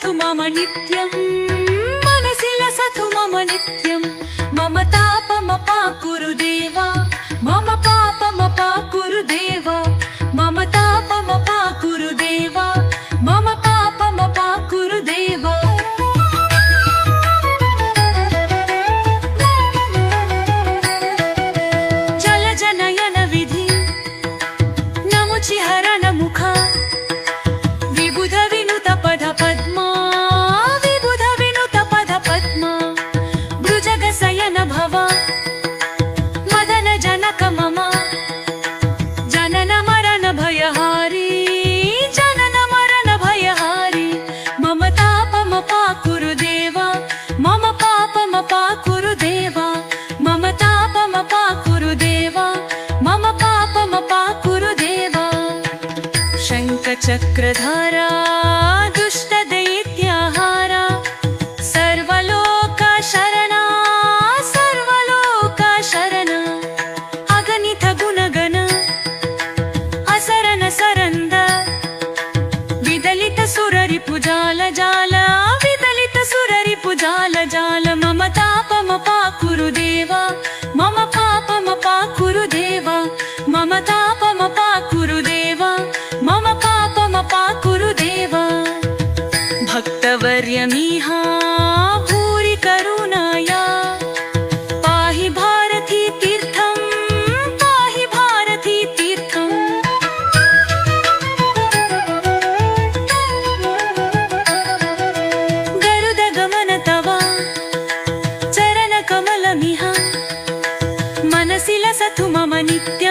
लसतु मम नित्यं मनसि लसतु मम नित्यं मम तापमपाकुरु देवा मम पापमपाकुरु देवा मम तापमपाकुरु देवा मम पापमपाकुरु देवा जलजनयन विधि नमुचिहरण मुख विबुध विनुत पद पद्मा विबुध विनुत पद पद्मा भुजगशयन भव मदन जनक मम जनन मरण भयहारी जनन मरण भयहारी मम तापमपाकुरु देवा मम पापमपाकुरु देवा मम तापमपाकुरु देवा मम पापमपाकुरु देवा शङ्खचक्रधारा दुष्टदैत्याहारा सर्वलोकशरणा सर्वलोकशरणा अगणित गुणगण असरन सरन्द विदलित सुररिपुजाल जाल विदलित सुररिपुजाल जाल मम तापमपाकुरु देवा मम पापमपाकुरु देवा मम तापमपाकुरु देवा मम पापमपाकुरु देवा भक्तवर्यमिहा भूरि करुणाया पाहि भारती तीर्थं पाहि भारती तीर्थं गरुडगमन तव चरणकमलमिह मनसि लसतु मम नित्यं